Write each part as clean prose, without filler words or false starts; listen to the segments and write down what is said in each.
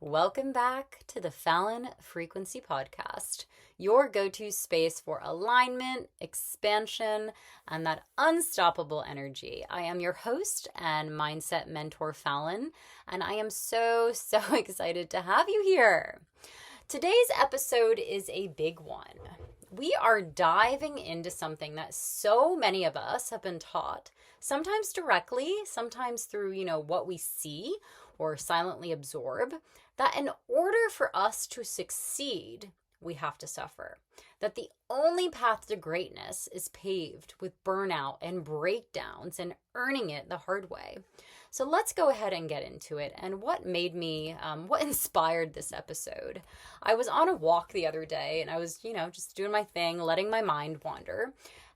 Welcome back to the Fallon Frequency Podcast, your go-to space for alignment, expansion, and that unstoppable energy. I am your host and mindset mentor, Fallon, and I am so excited to have you here. Today's episode is a big one. We are diving into something that so many of us have been taught, sometimes directly, sometimes through, what we see or silently absorb, that in order for us to succeed, we have to suffer. That the only path to greatness is paved with burnout and breakdowns and earning it the hard way. So let's go ahead and get into it. And what inspired this episode? I was on a walk the other day and I was, just doing my thing, letting my mind wander.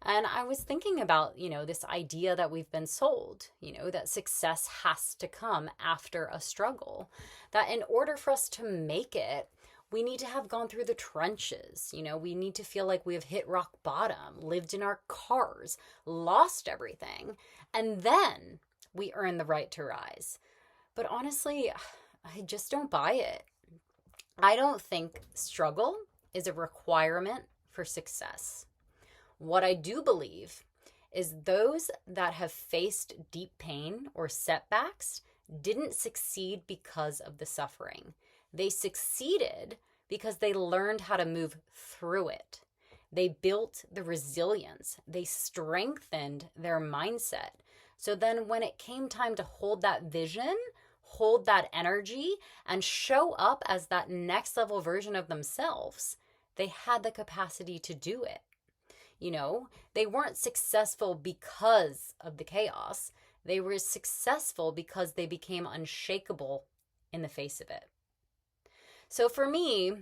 And I was thinking about, this idea that we've been sold, that success has to come after a struggle. That in order for us to make it, we need to have gone through the trenches. We need to feel like we have hit rock bottom, lived in our cars, lost everything, and then we earn the right to rise. But honestly, I just don't buy it. I don't think struggle is a requirement for success. What I do believe is those that have faced deep pain or setbacks didn't succeed because of the suffering. They succeeded because they learned how to move through it. They built the resilience. They strengthened their mindset. So then when it came time to hold that vision, hold that energy, and show up as that next level version of themselves, they had the capacity to do it. They weren't successful because of the chaos. They were successful because they became unshakable in the face of it. So for me,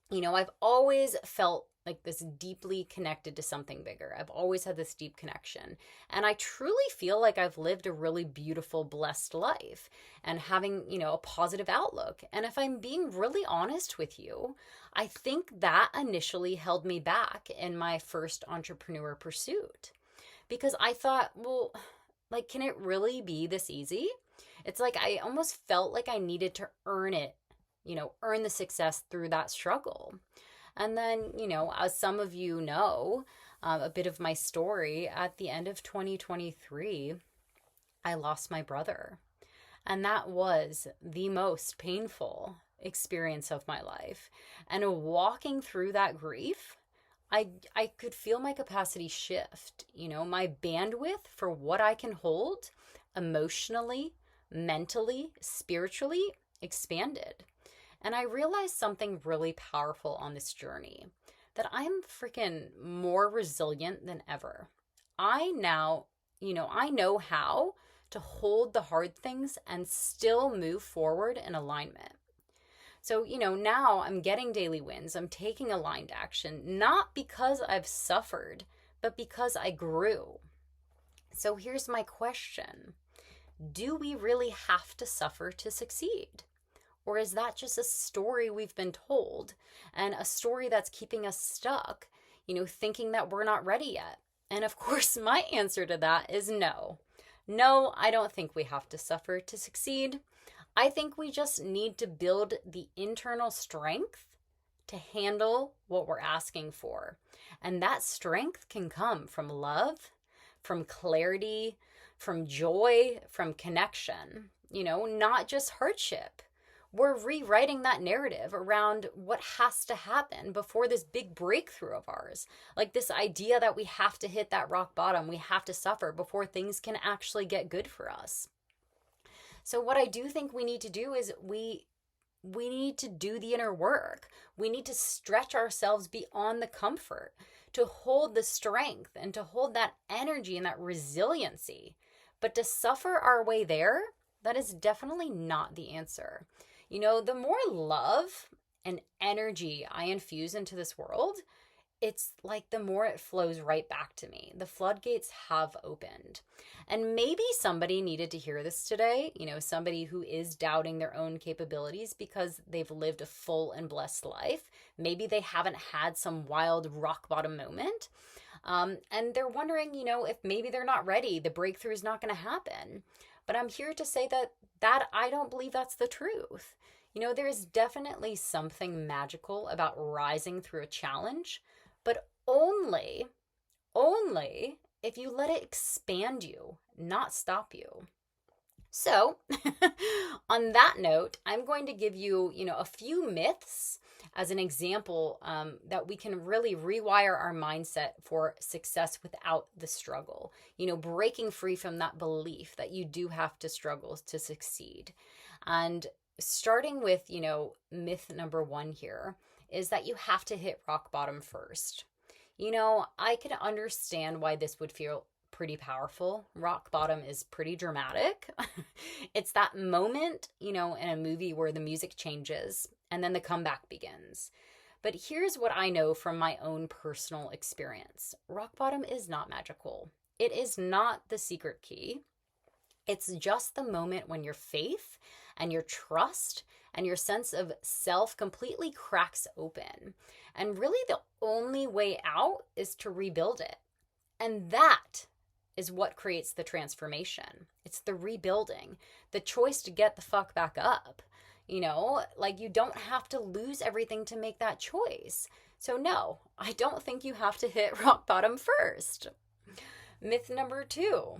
I've always felt like this deeply connected to something bigger. I've always had this deep connection. And I truly feel like I've lived a really beautiful, blessed life and having, a positive outlook. And if I'm being really honest with you, I think that initially held me back in my first entrepreneur pursuit. Because I thought, well, can it really be this easy? It's like I almost felt like I needed to earn it, earn the success through that struggle. And then, as some of you know, a bit of my story, at the end of 2023, I lost my brother. And that was the most painful experience of my life. And walking through that grief, I could feel my capacity shift, my bandwidth for what I can hold emotionally, mentally, spiritually expanded. And I realized something really powerful on this journey, that I'm freaking more resilient than ever. I know how to hold the hard things and still move forward in alignment. So, now I'm getting daily wins. I'm taking aligned action, not because I've suffered, but because I grew. So here's my question. Do we really have to suffer to succeed? Or is that just a story we've been told and a story that's keeping us stuck, thinking that we're not ready yet? And of course, my answer to that is no. No, I don't think we have to suffer to succeed. I think we just need to build the internal strength to handle what we're asking for. And that strength can come from love, from clarity, from joy, from connection, not just hardship. We're rewriting that narrative around what has to happen before this big breakthrough of ours. Like this idea that we have to hit that rock bottom, we have to suffer before things can actually get good for us. So what I do think we need to do is we need to do the inner work. We need to stretch ourselves beyond the comfort to hold the strength and to hold that energy and that resiliency. But to suffer our way there, that is definitely not the answer. The more love and energy I infuse into this world, it's like the more it flows right back to me. The floodgates have opened. And maybe somebody needed to hear this today, somebody who is doubting their own capabilities because they've lived a full and blessed life. Maybe they haven't had some wild rock bottom moment. And they're wondering, if maybe they're not ready, the breakthrough is not going to happen. But I'm here to say that I don't believe that's the truth. There is definitely something magical about rising through a challenge, but only if you let it expand you, not stop you. So, on that note, I'm going to give you, a few myths as an example that we can really rewire our mindset for success without the struggle. Breaking free from that belief that you do have to struggle to succeed. And starting with, myth number one here is that you have to hit rock bottom first. I can understand why this would feel pretty powerful. Rock bottom is pretty dramatic. It's that moment, in a movie where the music changes and then the comeback begins. But here's what I know from my own personal experience. Rock bottom is not magical. It is not the secret key. It's just the moment when your faith and your trust and your sense of self completely cracks open. And really the only way out is to rebuild it. And that is what creates the transformation. It's the rebuilding, the choice to get the fuck back up. You don't have to lose everything to make that choice. So no, I don't think you have to hit rock bottom first. Myth number two,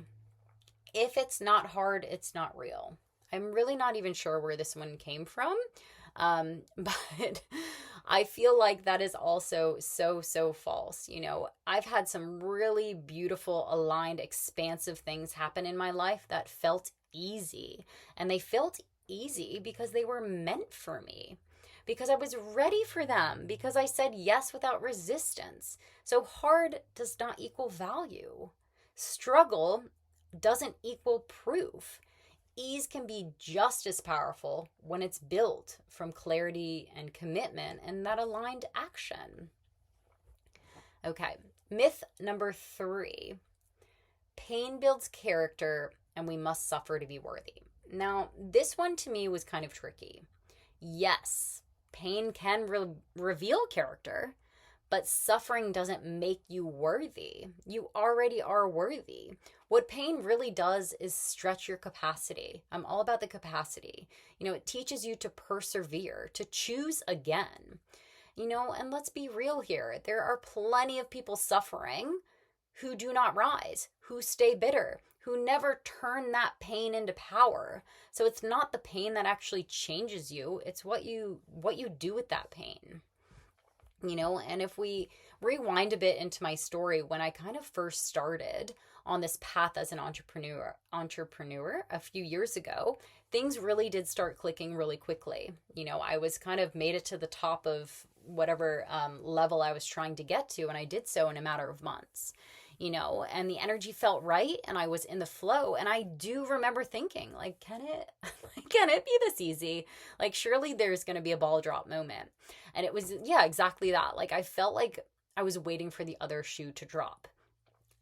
if it's not hard, it's not real. I'm really not even sure where this one came from. But I feel like that is also so false. I've had some really beautiful, aligned, expansive things happen in my life that felt easy. And they felt easy because they were meant for me, because I was ready for them, because I said yes without resistance. So hard does not equal value. Struggle doesn't equal proof. Ease can be just as powerful when it's built from clarity and commitment and that aligned action. Okay, myth number three, pain builds character and we must suffer to be worthy. Now, this one to me was kind of tricky. Yes, pain can reveal character, but suffering doesn't make you worthy. You already are worthy. What pain really does is stretch your capacity. I'm all about the capacity. It teaches you to persevere, to choose again. And let's be real here. There are plenty of people suffering who do not rise, who stay bitter, who never turn that pain into power. So it's not the pain that actually changes you. It's what you do with that pain. And if we rewind a bit into my story, when I kind of first started on this path as an entrepreneur a few years ago, things really did start clicking really quickly. I was kind of made it to the top of whatever level I was trying to get to, and I did so in a matter of months. And the energy felt right and I was in the flow. And I do remember thinking, can it be this easy? Surely there's going to be a ball drop moment. And it was, yeah, exactly that. I felt like I was waiting for the other shoe to drop.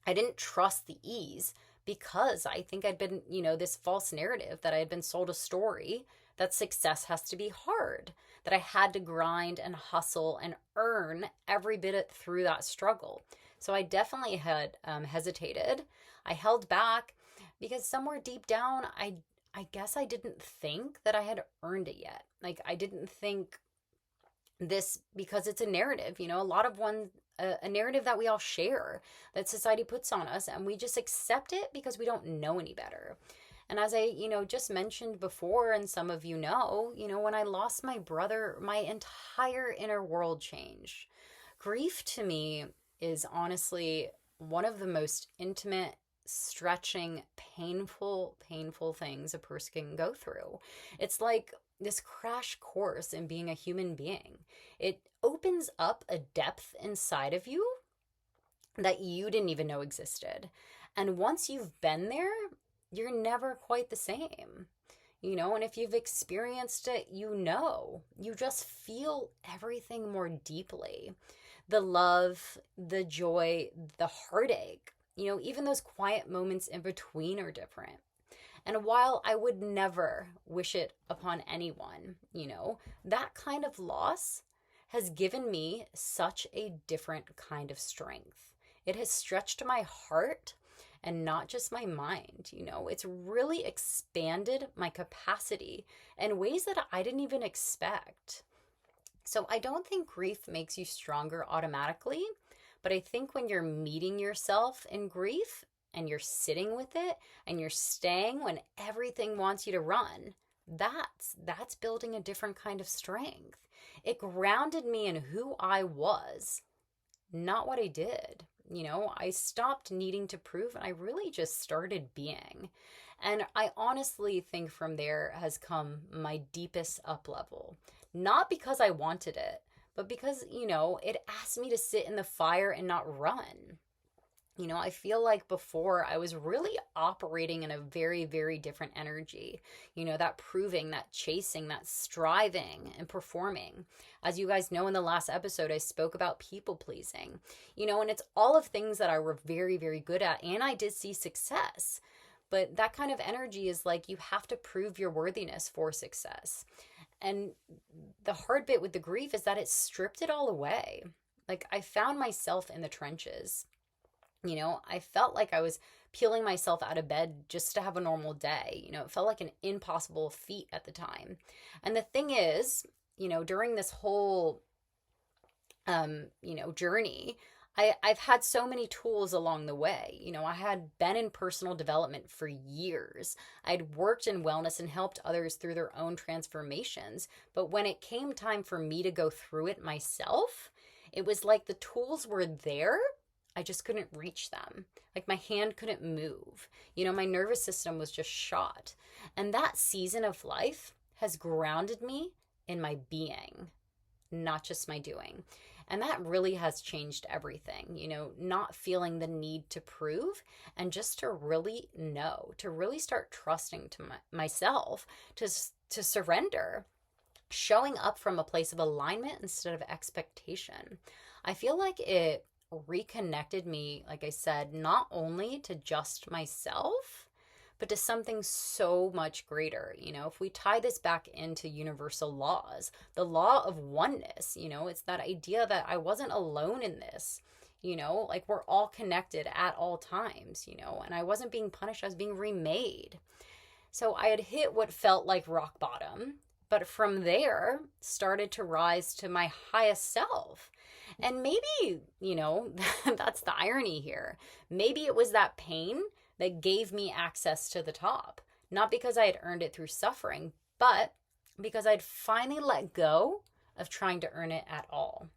I didn't trust the ease because I think I'd been, this false narrative that I had been sold a story that success has to be hard, that I had to grind and hustle and earn every bit through that struggle. So I definitely had hesitated. I held back because somewhere deep down, I guess I didn't think that I had earned it yet. I didn't think this because it's a narrative, a narrative that we all share, that society puts on us, and we just accept it because we don't know any better. And as I, just mentioned before, and some of when I lost my brother, my entire inner world changed. Grief to me is honestly one of the most intimate, stretching, painful things a person can go through. It's like this crash course in being a human being. It opens up a depth inside of you that you didn't even know existed. And once you've been there, you're never quite the same. And if you've experienced it, you just feel everything more deeply. The love, the joy, the heartache, even those quiet moments in between are different. And while I would never wish it upon anyone, that kind of loss has given me such a different kind of strength. It has stretched my heart and not just my mind. It's really expanded my capacity in ways that I didn't even expect. So I don't think grief makes you stronger automatically, but I think when you're meeting yourself in grief and you're sitting with it and you're staying when everything wants you to run, that's building a different kind of strength. It grounded me in who I was, not what I did. I stopped needing to prove and I really just started being. And I honestly think from there has come my deepest up level. Not because I wanted it, but because, it asked me to sit in the fire and not run. I feel like before I was really operating in a very, very different energy. That proving, that chasing, that striving and performing. As you guys know, in the last episode, I spoke about people pleasing, and it's all of things that I were very, very good at. And I did see success. But that kind of energy is like you have to prove your worthiness for success. And the hard bit with the grief is that it stripped it all away. Like I found myself in the trenches. I felt like I was peeling myself out of bed just to have a normal day. It felt like an impossible feat at the time. And the thing is, during this whole, journey, I've had so many tools along the way. I had been in personal development for years. I'd worked in wellness and helped others through their own transformations. But when it came time for me to go through it myself, it was like the tools were there. I just couldn't reach them. Like my hand couldn't move. My nervous system was just shot. And that season of life has grounded me in my being, not just my doing. And that really has changed everything, not feeling the need to prove and just to really know, to really start trusting to myself, to surrender, showing up from a place of alignment instead of expectation. I feel like it reconnected me, like I said, not only to just myself, but to something so much greater. If we tie this back into universal laws, the law of oneness, it's that idea that I wasn't alone in this, like we're all connected at all times, and I wasn't being punished, I was being remade. So I had hit what felt like rock bottom, but from there started to rise to my highest self. And maybe, that's the irony here. Maybe it was that pain that gave me access to the top. Not because I had earned it through suffering, but because I'd finally let go of trying to earn it at all.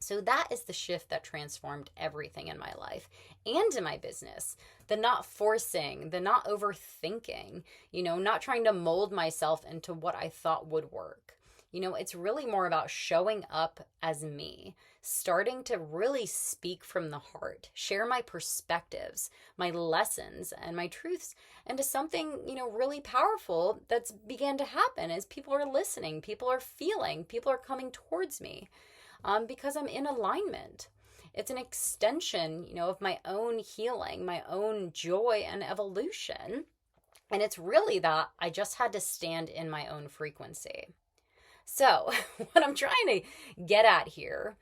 So that is the shift that transformed everything in my life and in my business. The not forcing, the not overthinking, not trying to mold myself into what I thought would work. It's really more about showing up as me, starting to really speak from the heart, share my perspectives, my lessons, and my truths into something, really powerful that's began to happen as people are listening, people are feeling, people are coming towards me because I'm in alignment. It's an extension, of my own healing, my own joy and evolution. And it's really that I just had to stand in my own frequency. So what I'm trying to get at here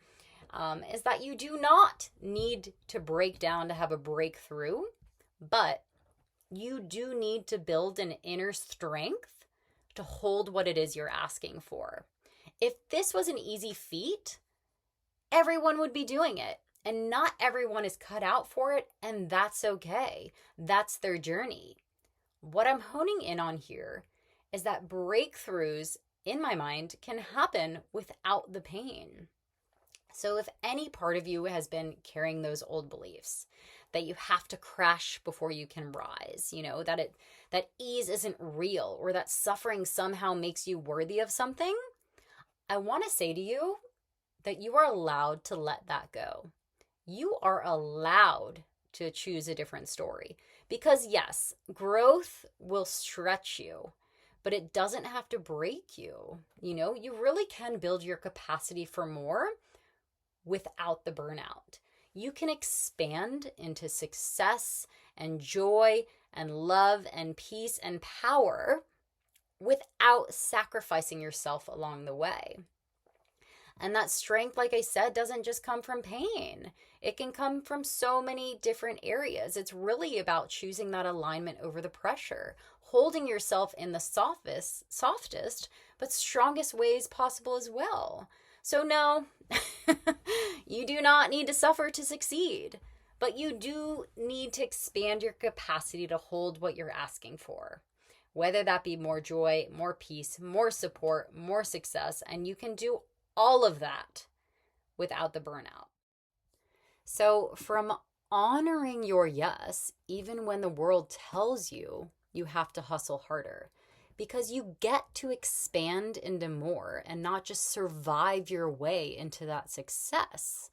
is that you do not need to break down to have a breakthrough, but you do need to build an inner strength to hold what it is you're asking for. If this was an easy feat, everyone would be doing it. And not everyone is cut out for it, and that's okay. That's their journey. What I'm honing in on here is that breakthroughs in my mind can happen without the pain. So if any part of you has been carrying those old beliefs that you have to crash before you can rise, that ease isn't real, or that suffering somehow makes you worthy of something, I want to say to you that you are allowed to let that go. You are allowed to choose a different story. Because yes, growth will stretch you, but it doesn't have to break you. You really can build your capacity for more without the burnout. You can expand into success and joy and love and peace and power without sacrificing yourself along the way. And that strength, like I said, doesn't just come from pain. It can come from so many different areas. It's really about choosing that alignment over the pressure, holding yourself in the softest, but strongest ways possible as well. So no, you do not need to suffer to succeed, but you do need to expand your capacity to hold what you're asking for. Whether that be more joy, more peace, more support, more success, and you can do all of that without the burnout. So, from honoring your yes, even when the world tells you you have to hustle harder, because you get to expand into more and not just survive your way into that success.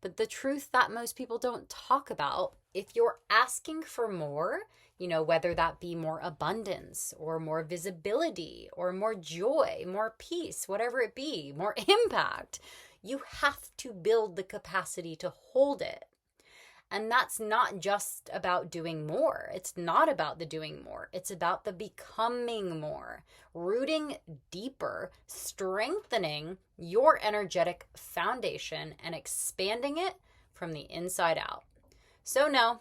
But the truth that most people don't talk about, if you're asking for more, whether that be more abundance or more visibility or more joy, more peace, whatever it be, more impact, you have to build the capacity to hold it. And that's not just about doing more. It's not about the doing more. It's about the becoming more, rooting deeper, strengthening your energetic foundation and expanding it from the inside out. So no,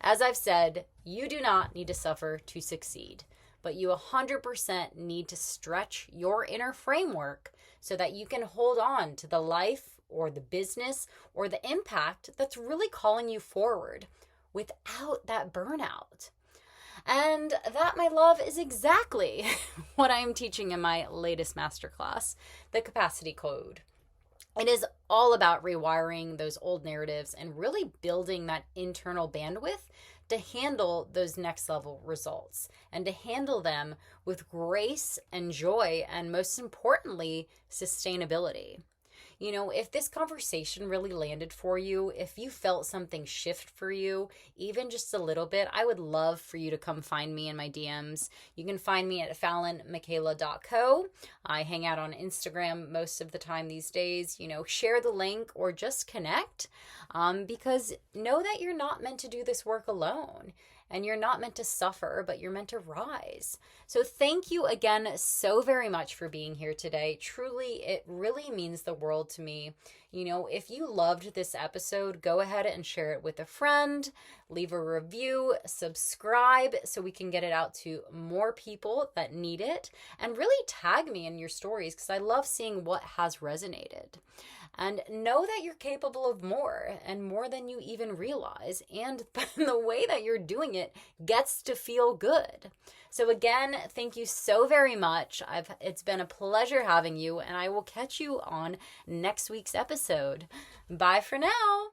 as I've said, you do not need to suffer to succeed, but you 100% need to stretch your inner framework so that you can hold on to the life or the business or the impact that's really calling you forward without that burnout. And that, my love, is exactly what I'm teaching in my latest masterclass, the Capacity Code. It is all about rewiring those old narratives and really building that internal bandwidth to handle those next level results and to handle them with grace and joy and, most importantly, sustainability. If this conversation really landed for you, if you felt something shift for you, even just a little bit, I would love for you to come find me in my DMs. You can find me at fallonmichaela.co. I hang out on Instagram most of the time these days. Share the link or just connect, because know that you're not meant to do this work alone. And you're not meant to suffer, but you're meant to rise. So thank you again so very much for being here today. Truly, it really means the world to me. If you loved this episode, go ahead and share it with a friend, leave a review, subscribe so we can get it out to more people that need it, and really tag me in your stories because I love seeing what has resonated. And know that you're capable of more and more than you even realize. And the way that you're doing it gets to feel good. So again, thank you so very much. It's been a pleasure having you, and I will catch you on next week's episode. Bye for now.